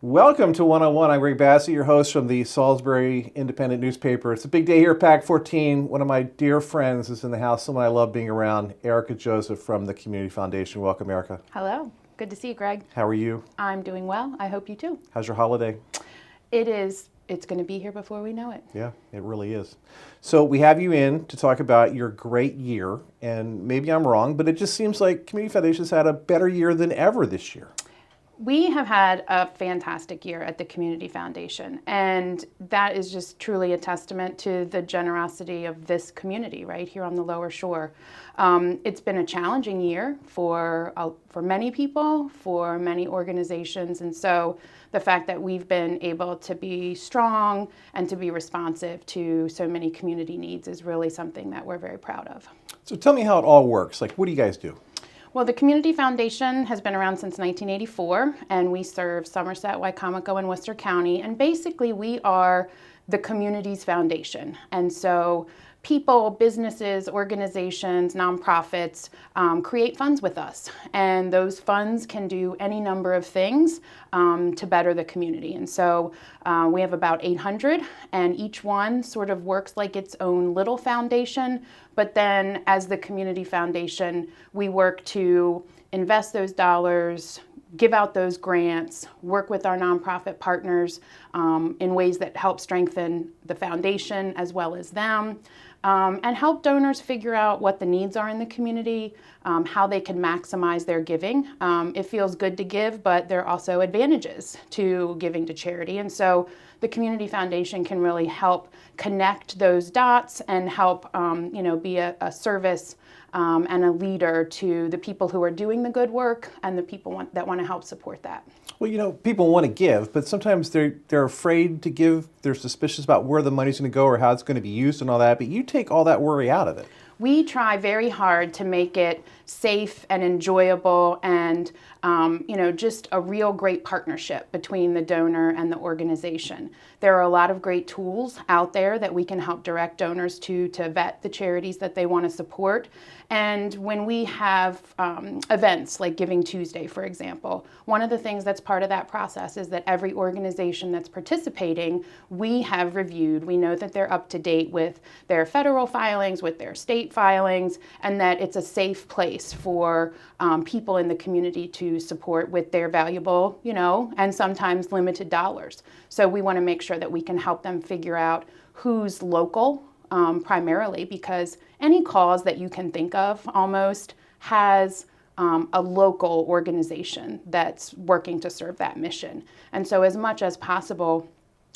Welcome to One on One. I'm Greg Bassett, your host from the Salisbury Independent newspaper. It's a big day here at PAC 14. One of my dear friends is in the house, someone I love being around, Erica Joseph from the Community Foundation. Welcome, Erica. Hello. Good to see you, Greg. How are you? I'm doing well. I hope you too. How's your holiday? It is. It's going to be here before we know it. Yeah, it really is. So we have you in to talk about your great year, and maybe I'm wrong, but it just seems like Community Foundation's had a better year than ever this year. We have had a fantastic year at the Community Foundation, and that is just truly a testament to the generosity of this community right here on the Lower Shore. It's been a challenging year for many people, for many organizations, and so the fact that we've been able to be strong and to be responsive to so many community needs is really something that we're very proud of. So tell me how it all works. Like, what do you guys do? Well, the Community Foundation has been around since 1984, and we serve Somerset, Wicomico, and Worcester County. And basically, we are the community's foundation. And so people, businesses, organizations, nonprofits create funds with us. And those funds can do any number of things to better the community. And so we have about 800, and each one sort of works like its own little foundation. But then as the Community Foundation, we work to invest those dollars, give out those grants, work with our nonprofit partners in ways that help strengthen the foundation as well as them, and help donors figure out what the needs are in the community, how they can maximize their giving. It feels good to give, but there are also advantages to giving to charity. And so the Community Foundation can really help connect those dots and help be a service and a leader to the people who are doing the good work and the people that want to help support that. Well, people want to give, but sometimes they're afraid to give. They're suspicious about where the money's going to go or how it's going to be used and all that. But you take all that worry out of it. We try very hard to make it safe and enjoyable and just a real great partnership between the donor and the organization. There are a lot of great tools out there that we can help direct donors to vet the charities that they want to support. And when we have events like Giving Tuesday, for example, one of the things that's part of that process is that every organization that's participating, we have reviewed. We know that they're up to date with their federal filings, with their state filings, and that it's a safe place for people in the community to support with their valuable, and sometimes limited dollars. So we want to make sure that we can help them figure out who's local, primarily, because any cause that you can think of almost has a local organization that's working to serve that mission. And so as much as possible,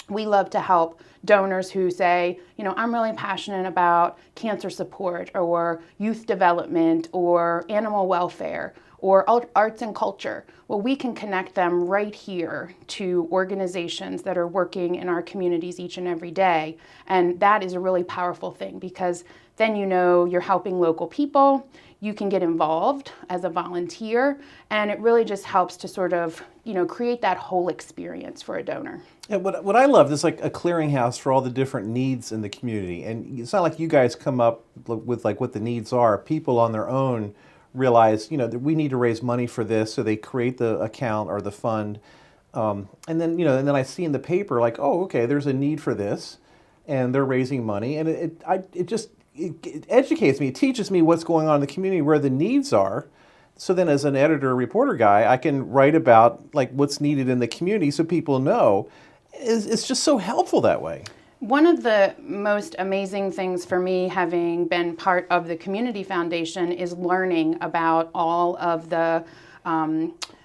we love to help donors who say, I'm really passionate about cancer support or youth development or animal welfare or arts and culture. Well, we can connect them right here to organizations that are working in our communities each and every day. And that is a really powerful thing because then you're helping local people. You can get involved as a volunteer, and it really just helps to sort of, create that whole experience for a donor. Yeah, what I love is like a clearinghouse for all the different needs in the community. And it's not like you guys come up with like what the needs are. People on their own realize, that we need to raise money for this, so they create the account or the fund. And then I see in the paper like, oh, okay, there's a need for this, and they're raising money, and it educates me. It teaches me what's going on in the community, where the needs are. So then as an editor, reporter guy, I can write about like what's needed in the community so people know. It's just so helpful that way. One of the most amazing things for me, having been part of the Community Foundation, is learning about all of the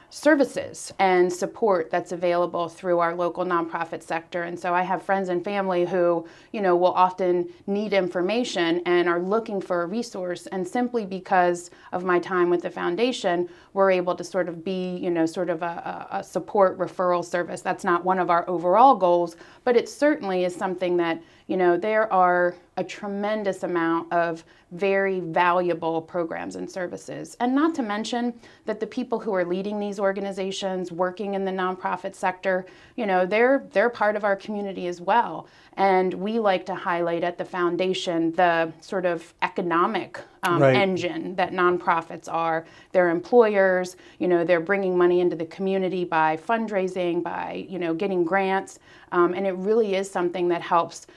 services and support that's available through our local nonprofit sector. And so I have friends and family who, will often need information and are looking for a resource. And simply because of my time with the foundation, we're able to sort of be, sort of a support referral service. That's not one of our overall goals, but it certainly is something that, there are a tremendous amount of very valuable programs and services. And not to mention that the people who are leading these organizations, working in the nonprofit sector, they're part of our community as well. And we like to highlight at the foundation the sort of economic Right. engine that nonprofits are. They're employers, they're bringing money into the community by fundraising, by, getting grants. And it really is something that helps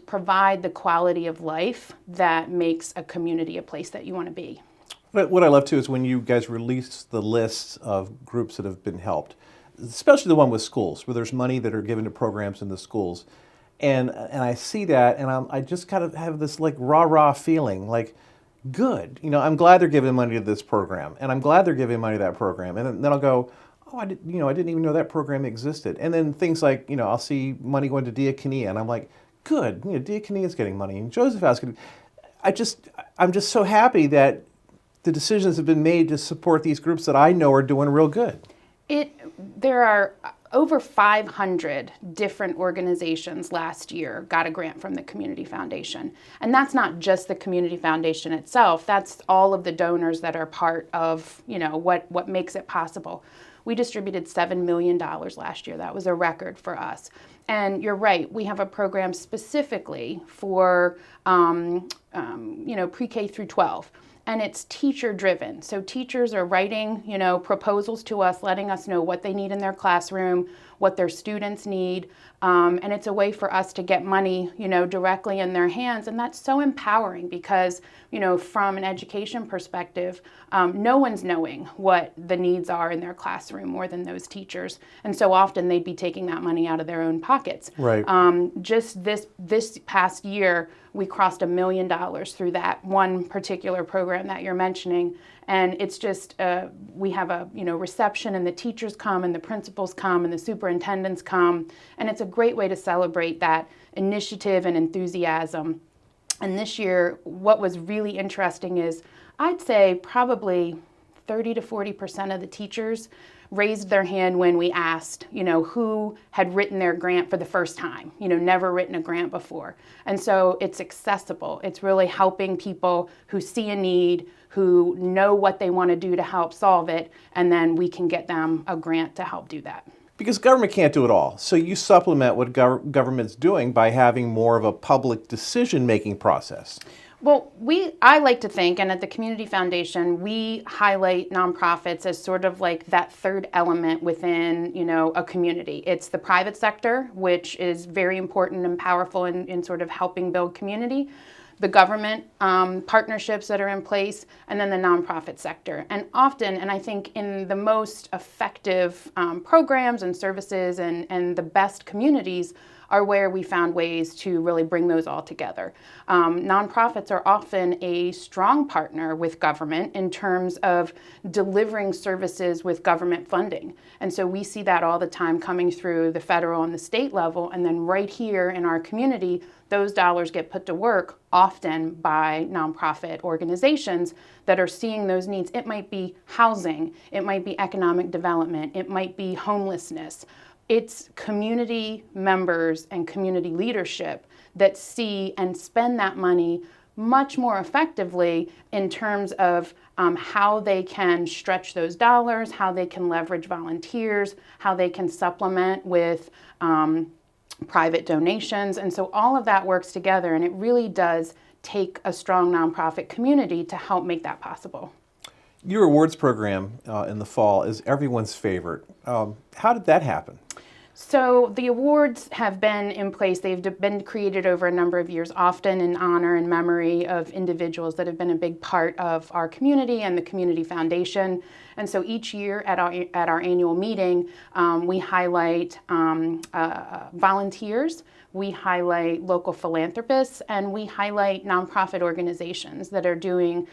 provide the quality of life that makes a community a place that you want to be. But what I love too is when you guys release the lists of groups that have been helped, especially the one with schools, where there's money that are given to programs in the schools. And I see that, and I just kind of have this like rah-rah feeling, like, good. I'm glad they're giving money to this program, and I'm glad they're giving money to that program. And then I'll go, oh, I didn't even know that program existed. And then things like, I'll see money going to Diakonia, and I'm like, good. Diakonia is getting money, and Joseph House getting. I'm just so happy that the decisions have been made to support these groups that I know are doing real good. There are over 500 different organizations last year got a grant from the Community Foundation. And that's not just the Community Foundation itself, that's all of the donors that are part of, what makes it possible. We distributed $7 million last year. That was a record for us. And you're right, we have a program specifically for, pre-K through 12. And it's teacher driven. So teachers are writing, proposals to us, letting us know what they need in their classroom, what their students need. And it's a way for us to get money, directly in their hands. And that's so empowering because, from an education perspective, no one's knowing what the needs are in their classroom more than those teachers. And so often they'd be taking that money out of their own pockets. Right. Just this past year, we crossed $1 million through that one particular program that you're mentioning. And it's just, we have a reception, and the teachers come, and the principals come, and the superintendents come. And it's a great way to celebrate that initiative and enthusiasm. And this year, what was really interesting is, I'd say probably 30 to 40% of the teachers raised their hand when we asked, who had written their grant for the first time, never written a grant before. And so it's accessible. It's really helping people who see a need, who know what they want to do to help solve it, and then we can get them a grant to help do that. Because government can't do it all. So you supplement what government's doing by having more of a public decision-making process. Well, I like to think, and at the Community Foundation, we highlight nonprofits as sort of like that third element within, a community. It's the private sector, which is very important and powerful in sort of helping build community, the government partnerships that are in place, and then the nonprofit sector. And often, and I think in the most effective programs and services and the best communities are where we found ways to really bring those all together. Nonprofits are often a strong partner with government in terms of delivering services with government funding. And so we see that all the time coming through the federal and the state level, and then right here in our community, those dollars get put to work often by nonprofit organizations that are seeing those needs. It might be housing, it might be economic development, it might be homelessness. It's community members and community leadership that see and spend that money much more effectively in terms of how they can stretch those dollars, how they can leverage volunteers, how they can supplement with private donations. And so all of that works together, and it really does take a strong nonprofit community to help make that possible. Your awards program in the fall is everyone's favorite. How did that happen? So the awards have been in place. They've been created over a number of years, often in honor and memory of individuals that have been a big part of our community and the Community Foundation. And so each year at our annual meeting, we highlight volunteers, we highlight local philanthropists, and we highlight nonprofit organizations that are doing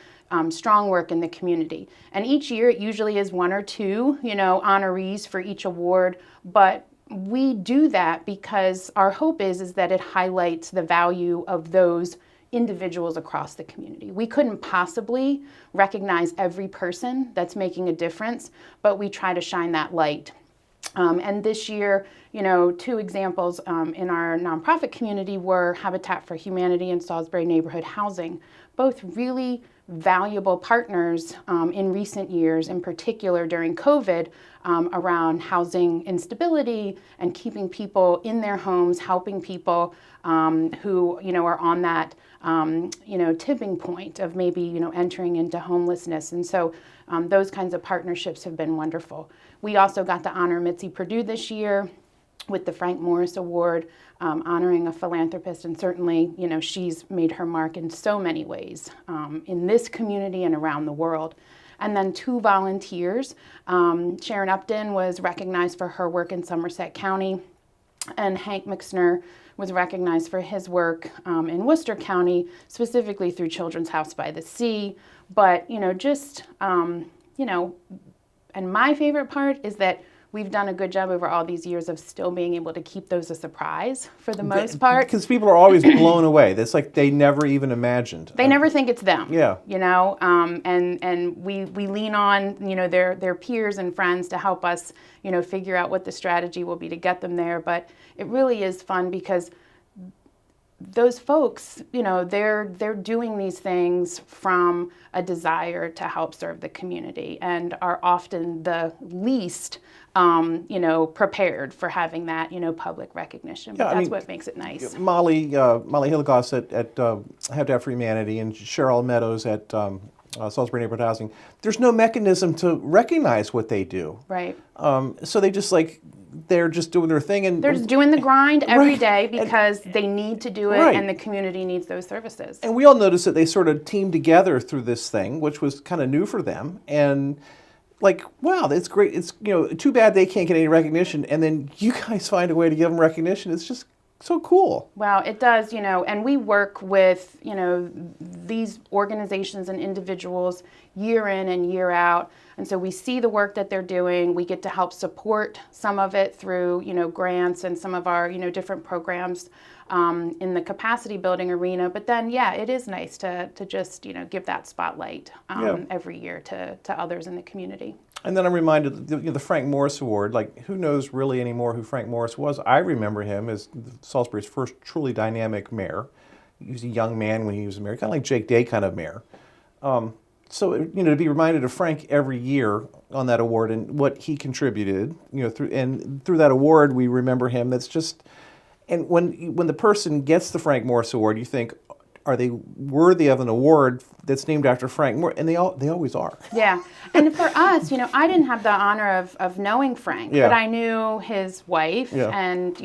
strong work in the community. And each year it usually is one or two, honorees for each award, but we do that because our hope is that it highlights the value of those individuals across the community. We couldn't possibly recognize every person that's making a difference, but we try to shine that light. And this year, two examples in our nonprofit community were Habitat for Humanity and Salisbury Neighborhood Housing. both really valuable partners in recent years, in particular during COVID, around housing instability and keeping people in their homes, helping people who are on that tipping point of maybe entering into homelessness. And so those kinds of partnerships have been wonderful. We also got to honor Mitzi Perdue this year with the Frank Morris Award, honoring a philanthropist, and certainly, she's made her mark in so many ways in this community and around the world. And then 2 volunteers. Sharon Upton was recognized for her work in Somerset County, and Hank McSnur was recognized for his work in Worcester County, specifically through Children's House by the Sea. But, and my favorite part is that we've done a good job over all these years of still being able to keep those a surprise for the most part. Because people are always blown away. That's like they never even imagined. They never think it's them. Yeah. And we lean on, their peers and friends to help us, figure out what the strategy will be to get them there. But it really is fun because those folks, they're doing these things from a desire to help serve the community and are often the least, prepared for having that, public recognition. But that's what makes it nice. Molly Hilligoss at Habitat for Humanity and Cheryl Meadows at Salisbury Neighborhood Housing, there's no mechanism to recognize what they do. Right. So they just they're just doing their thing. And they're just doing the grind every day because they need to do it and the community needs those services. And we all noticed that they sort of teamed together through this thing, which was kind of new for them. And wow, that's great. It's, too bad they can't get any recognition. And then you guys find a way to give them recognition. It's just so cool. Well, it does, and we work with, these organizations and individuals year in and year out. And so we see the work that they're doing. We get to help support some of it through, grants and some of our, different programs in the capacity building arena. But then, it is nice to just, give that spotlight every year to others in the community. And then I'm reminded the Frank Morris Award, who knows really anymore who Frank Morris was? I remember him as Salisbury's first truly dynamic mayor. He was a young man when he was mayor, kind of like Jake Day kind of mayor. So, to be reminded of Frank every year on that award and what he contributed, through that award, we remember him. That's just, and when the person gets the Frank Morris Award, you think, are they worthy of an award that's named after Frank Morris? And they always are. Yeah. And for us, I didn't have the honor of knowing Frank, but I knew his wife and,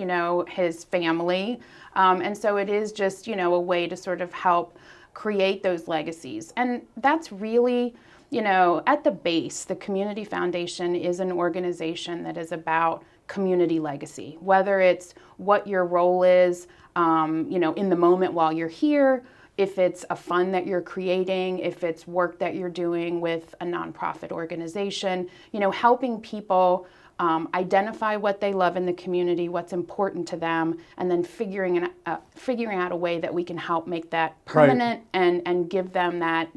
his family. And so it is just, a way to sort of help create those legacies. And that's really, at the base, the Community Foundation is an organization that is about community legacy, whether it's what your role is, in the moment while you're here, if it's a fund that you're creating, if it's work that you're doing with a nonprofit organization, helping people identify what they love in the community, what's important to them, and then figuring out a way that we can help make that permanent and give them that,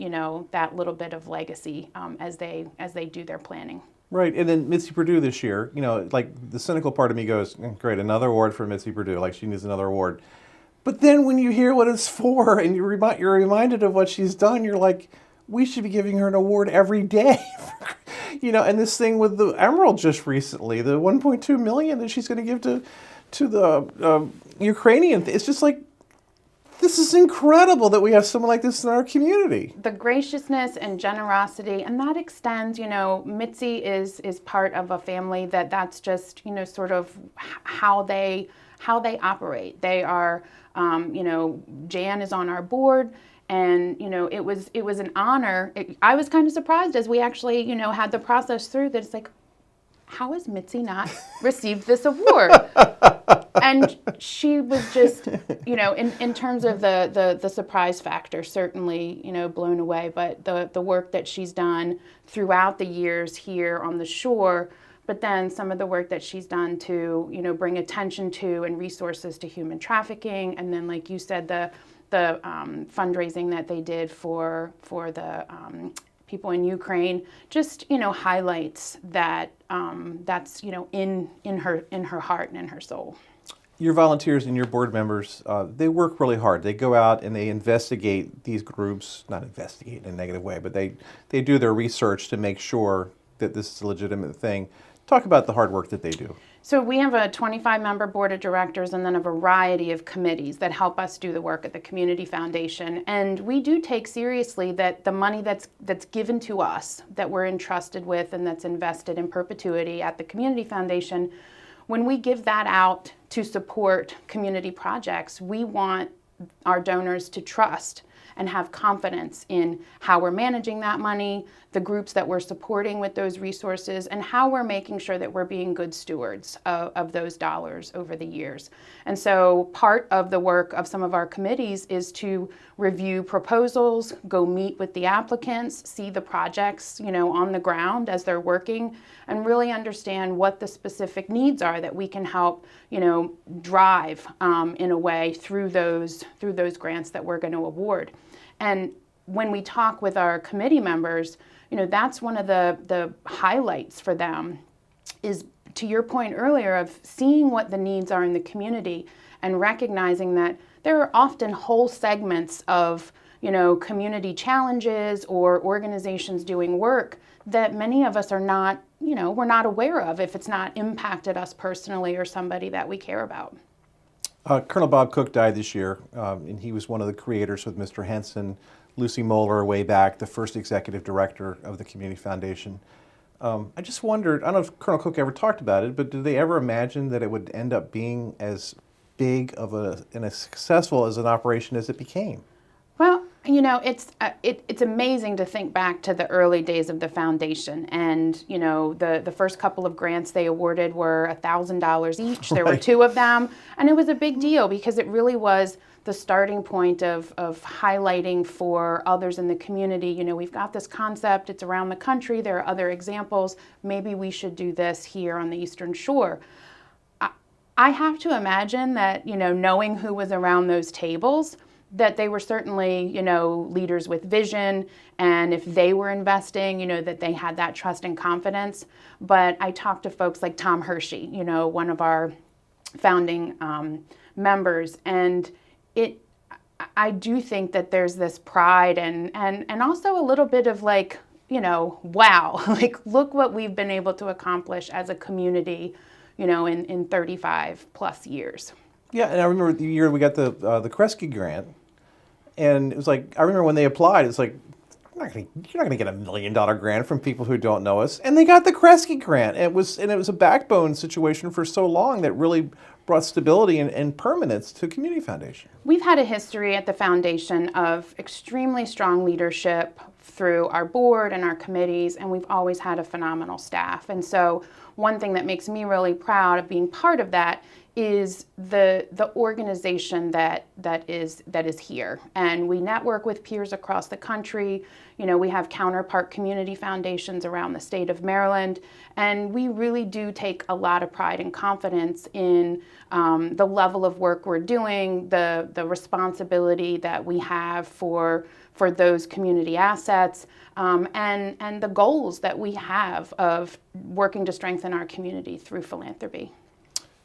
that little bit of legacy as they do their planning. Right, and then Mitzi Perdue this year, the cynical part of me goes, great, another award for Mitzi Perdue, she needs another award. But then when you hear what it's for and you're reminded of what she's done, you're like, we should be giving her an award every day. And this thing with the Emerald just recently, the $1.2 million that she's going to give to the Ukrainian, it's just this is incredible that we have someone like this in our community. The graciousness and generosity, and that extends, Mitzi is part of a family that's just, sort of how they operate. They are, Jan is on our board, and, it was an honor. I was kind of surprised as we actually, had the process through that. It's like, how has Mitzi not received this award? And she was just, in terms of the surprise factor, certainly, blown away. But the work that she's done throughout the years here on the shore, but then some of the work that she's done to, bring attention to and resources to human trafficking. And then, like you said, the fundraising that they did for the people in Ukraine, just highlights that that's in her heart and in her soul. Your volunteers and your board members, they work really hard. They go out and they investigate these groups, not investigate in a negative way, but they do their research to make sure that this is a legitimate thing. Talk about the hard work that they do. So we have a 25-member board of directors and then a variety of committees that help us do the work at the Community Foundation. And we do take seriously that the money that's given to us, that we're entrusted with and that's invested in perpetuity at the Community Foundation, when we give that out to support community projects, we want our donors to trust and have confidence in how we're managing that money, the groups that we're supporting with those resources, and how we're making sure that we're being good stewards of those dollars over the years. And so part of the work of some of our committees is to review proposals, go meet with the applicants, see the projects, on the ground as they're working, and really understand what the specific needs are that we can help, drive in a way through those grants that we're going to award. And when we talk with our committee members, that's one of the highlights for them is, to your point earlier, of seeing what the needs are in the community and recognizing that there are often whole segments of, community challenges or organizations doing work that many of us are not, we're not aware of if it's not impacted us personally or somebody that we care about. Colonel Bob Cook died this year, and he was one of the creators with Mr. Henson, Lucy Moeller way back, the first executive director of the Community Foundation. I just wondered, I don't know if Colonel Cook ever talked about it, but did they ever imagine that it would end up being as big of and as successful as an operation as it became? Well, it's amazing to think back to the early days of the foundation, and the first couple of grants they awarded were $1,000 each. There were 2 of them, and it was a big deal because it really was the starting point of highlighting for others in the community. We've got this concept; it's around the country. There are other examples. Maybe we should do this here on the Eastern Shore. I have to imagine that knowing who was around those tables, that they were certainly, leaders with vision, and if they were investing, that they had that trust and confidence. But I talked to folks like Tom Hershey, one of our founding members, and I do think that there's this pride and also a little bit of wow, look what we've been able to accomplish as a community, in 35 plus years. Yeah, and I remember the year we got the Kresge grant, and it was I remember when they applied, it's you're not going to get $1 million grant from people who don't know us, and they got the Kresge grant. And it was a backbone situation for so long that really brought stability and permanence to Community Foundation. We've had a history at the foundation of extremely strong leadership through our board and our committees, and we've always had a phenomenal staff. And so one thing that makes me really proud of being part of that is the organization that is here. And we network with peers across the country. We have counterpart community foundations around the state of Maryland, and we really do take a lot of pride and confidence in the level of work we're doing, the responsibility that we have for those community assets, and the goals that we have of working to strengthen our community through philanthropy.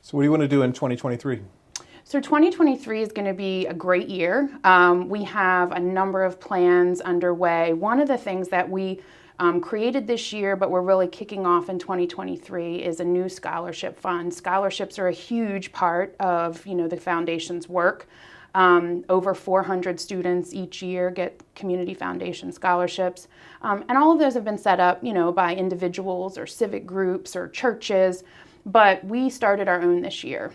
So what do you want to do in 2023? So 2023 is going to be a great year. We have a number of plans underway. One of the things that we created this year, but we're really kicking off in 2023, is a new scholarship fund. Scholarships are a huge part of the foundation's work. Over 400 students each year get Community Foundation scholarships. And all of those have been set up, by individuals or civic groups or churches. But we started our own this year.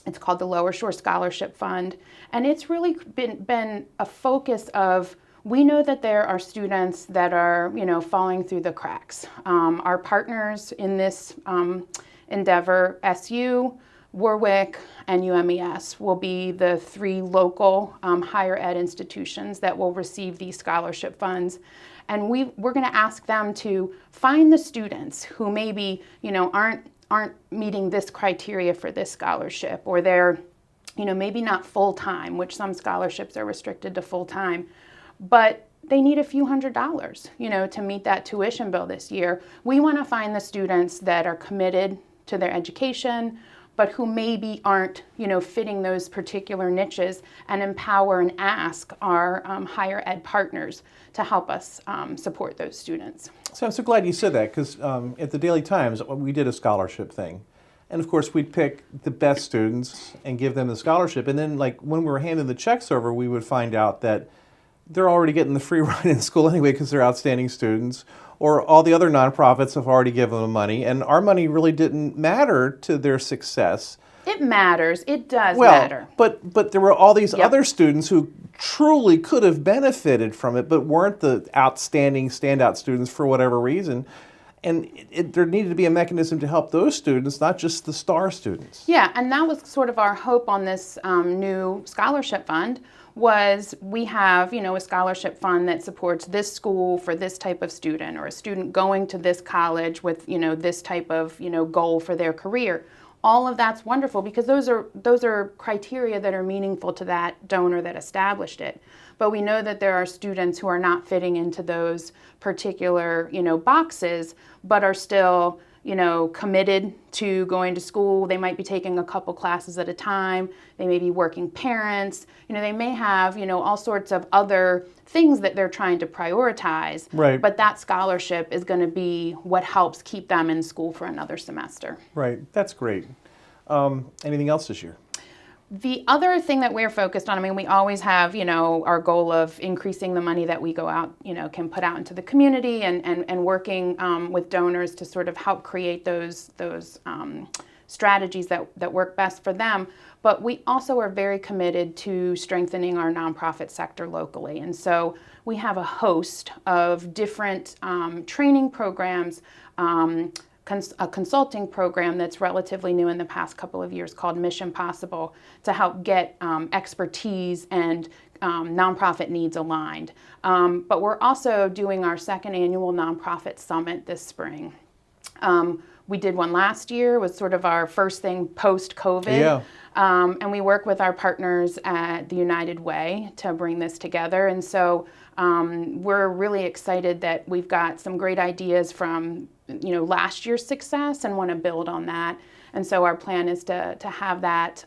It's called the Lower Shore Scholarship Fund. And it's really been a focus of, we know that there are students that are, falling through the cracks. Our partners in this endeavor, SU, Warwick, and UMES, will be the 3 local higher ed institutions that will receive these scholarship funds. And we're going to ask them to find the students who maybe, aren't meeting this criteria for this scholarship, or they're, maybe not full-time, which some scholarships are restricted to full-time, but they need a few $100s, to meet that tuition bill this year. We want to find the students that are committed to their education, but who maybe aren't, fitting those particular niches, and empower and ask our higher ed partners to help us support those students. So I'm so glad you said that, because at the Daily Times, we did a scholarship thing. And of course, we'd pick the best students and give them the scholarship. And then, like, when we were handing the checks over, we would find out that they're already getting the free ride in school anyway because they're outstanding students, or all the other nonprofits have already given them money, and our money really didn't matter to their success. It matters. It does matter. But there were all these Yep. other students who truly could have benefited from it, but weren't the outstanding standout students for whatever reason. And there needed to be a mechanism to help those students, not just the star students. Yeah, and that was sort of our hope on this new scholarship fund. Was we have, a scholarship fund that supports this school for this type of student, or a student going to this college with, this type of, goal for their career. All of that's wonderful, because those are criteria that are meaningful to that donor that established it. But we know that there are students who are not fitting into those particular, boxes, but are still, committed to going to school. They might be taking a couple classes at a time. They may be working parents. They may have, all sorts of other things that they're trying to prioritize. Right. But that scholarship is going to be what helps keep them in school for another semester. Right, that's great. Anything else this year? The other thing that we're focused on, we always have, our goal of increasing the money that we go out, can put out into the community, and working with donors to sort of help create those strategies that work best for them. But we also are very committed to strengthening our nonprofit sector locally. And so we have a host of different training programs, a consulting program that's relatively new in the past couple of years called Mission Possible, to help get expertise and nonprofit needs aligned. But we're also doing our second annual nonprofit summit this spring. We did one last year, was sort of our first thing post-COVID. Yeah. And we work with our partners at the United Way to bring this together. And so we're really excited that we've got some great ideas from last year's success, and want to build on that. And so our plan is to have that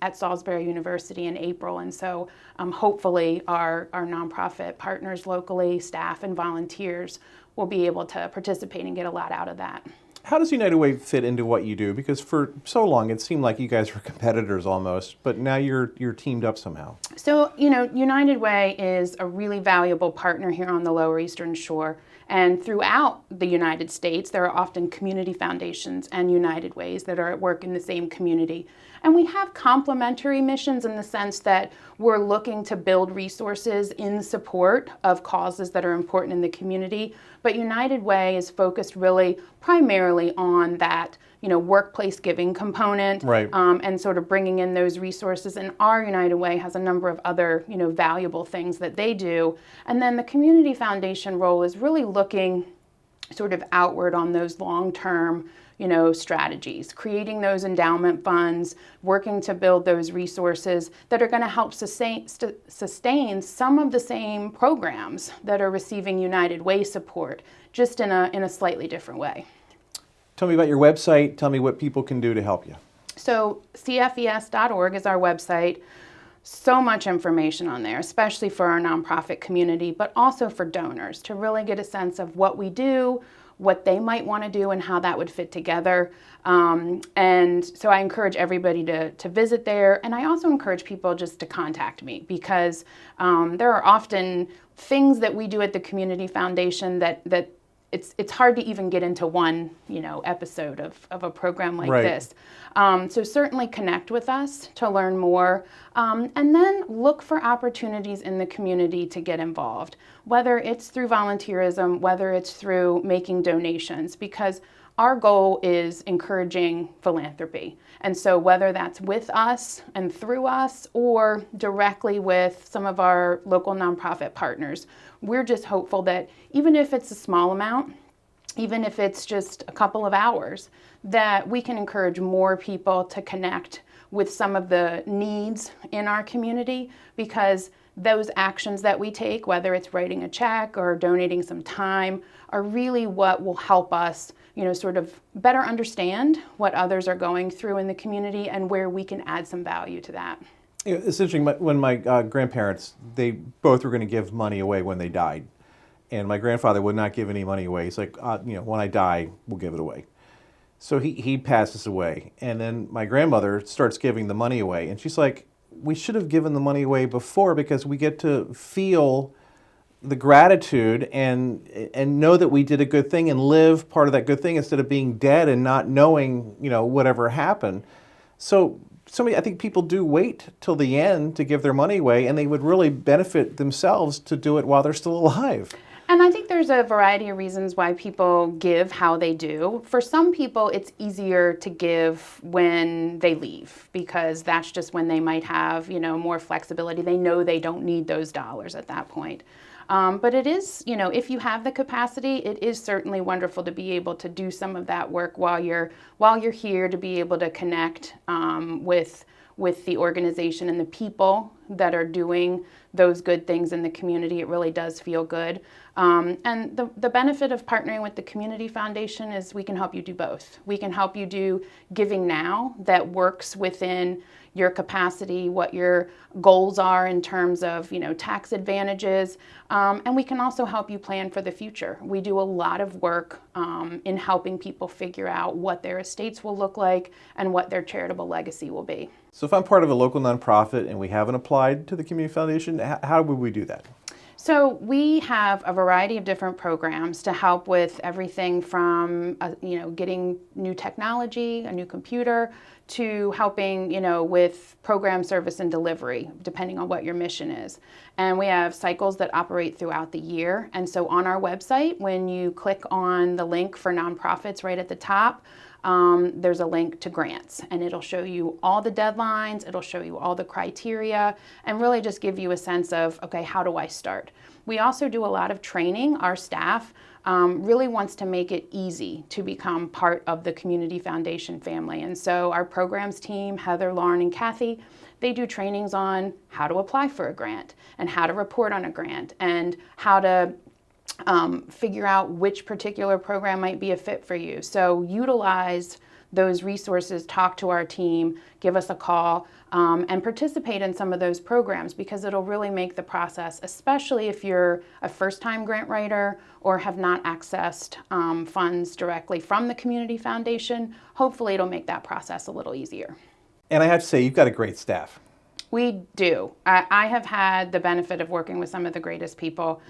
at Salisbury University in April. And so hopefully our nonprofit partners locally, staff and volunteers, will be able to participate and get a lot out of that. How does United Way fit into what you do? Because for so long it seemed like you guys were competitors almost, but now you're teamed up somehow. So, United Way is a really valuable partner here on the Lower Eastern Shore. And throughout the United States, there are often community foundations and United Ways that are at work in the same community. And we have complementary missions in the sense that we're looking to build resources in support of causes that are important in the community. But United Way is focused really primarily on that, workplace giving component, Right. And sort of bringing in those resources. And our United Way has a number of other, valuable things that they do. And then the Community Foundation role is really looking sort of outward on those long-term, strategies, creating those endowment funds, working to build those resources that are going to help sustain some of the same programs that are receiving United Way support, just in a slightly different way. Tell me about your website. Tell me what people can do to help you. So cfes.org is our website. So much information on there, especially for our nonprofit community, but also for donors, to really get a sense of what we do, what they might want to do, and how that would fit together. And so I encourage everybody to visit there. And I also encourage people just to contact me, because there are often things that we do at the Community Foundation that it's hard to even get into one, episode of a program like Right. this. So certainly connect with us to learn more, and then look for opportunities in the community to get involved, whether it's through volunteerism, whether it's through making donations, because our goal is encouraging philanthropy. And so whether that's with us and through us, or directly with some of our local nonprofit partners, we're just hopeful that even if it's a small amount, even if it's just a couple of hours, that we can encourage more people to connect with some of the needs in our community, because those actions that we take, whether it's writing a check or donating some time, are really what will help us, sort of better understand what others are going through in the community and where we can add some value to that. It's interesting, when my grandparents, they both were going to give money away when they died. And my grandfather would not give any money away. He's like, when I die, we'll give it away. So he passes away. And then my grandmother starts giving the money away. And she's like, we should have given the money away before, because we get to feel the gratitude and know that we did a good thing and live part of that good thing, instead of being dead and not knowing, whatever happened. So I think people do wait till the end to give their money away, and they would really benefit themselves to do it while they're still alive. And I think there's a variety of reasons why people give how they do. For some people, it's easier to give when they leave, because that's just when they might have, more flexibility. They know they don't need those dollars at that point. But it is, if you have the capacity, it is certainly wonderful to be able to do some of that work while you're here, to be able to connect with the organization and the people that are doing those good things in the community. It really does feel good. And the benefit of partnering with the Community Foundation is we can help you do both. We can help you do giving now that works within your capacity, what your goals are in terms of, tax advantages, and we can also help you plan for the future. We do a lot of work in helping people figure out what their estates will look like and what their charitable legacy will be. So if I'm part of a local nonprofit and we haven't applied to the Community Foundation, how would we do that? So we have a variety of different programs to help with everything from, getting new technology, a new computer, to helping, with program service and delivery, depending on what your mission is. And we have cycles that operate throughout the year. And so on our website, when you click on the link for nonprofits right at the top, there's a link to grants, and it'll show you all the deadlines, it'll show you all the criteria, and really just give you a sense of, okay, how do I start? We also do a lot of training. Our staff really wants to make it easy to become part of the Community Foundation family. And so our programs team, Heather, Lauren, and Kathy, they do trainings on how to apply for a grant and how to report on a grant and how to figure out which particular program might be a fit for you. So utilize those resources, talk to our team, give us a call, and participate in some of those programs, because it'll really make the process, especially if you're a first-time grant writer or have not accessed funds directly from the Community Foundation, hopefully it'll make that process a little easier. And I have to say, you've got a great staff. We do. I have had the benefit of working with some of the greatest people.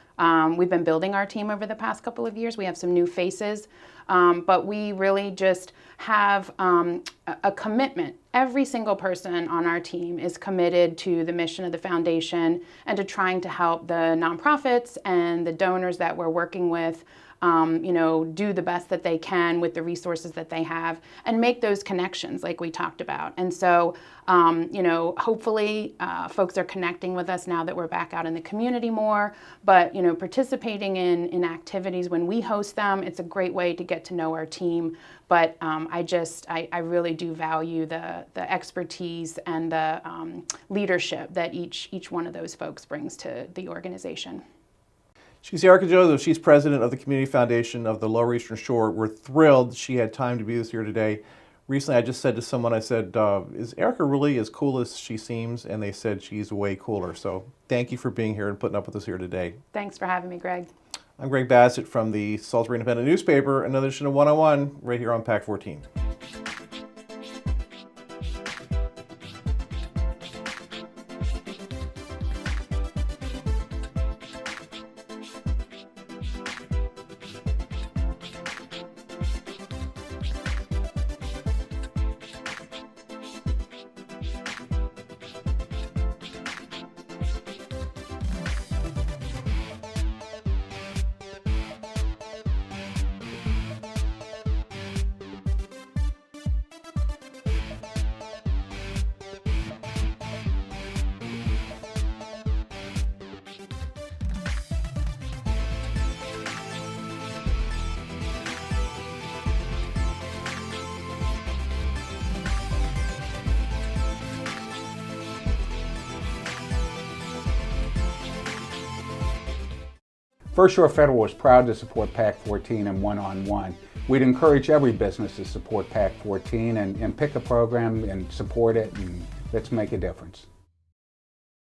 We've been building our team over the past couple of years. We have some new faces, but we really just have a commitment. Every single person on our team is committed to the mission of the foundation and to trying to help the nonprofits and the donors that we're working with do the best that they can with the resources that they have and make those connections like we talked about. And so, hopefully folks are connecting with us now that we're back out in the community more, but, participating in activities when we host them, it's a great way to get to know our team. But I really do value the expertise and the leadership that each one of those folks brings to the organization. She's Erica Joseph. She's president of the Community Foundation of the Lower Eastern Shore. We're thrilled she had time to be with us here today. Recently, I just said to someone, I said, is Erica really as cool as she seems? And they said she's way cooler. So thank you for being here and putting up with us here today. Thanks for having me, Greg. I'm Greg Bassett from the Salisbury Independent Newspaper, another edition of 101 right here on PAC 14. First Shore Federal is proud to support PAC 14 and 1-on-1. we'd encourage every business to support PAC 14 and pick a program and support it, and let's make a difference.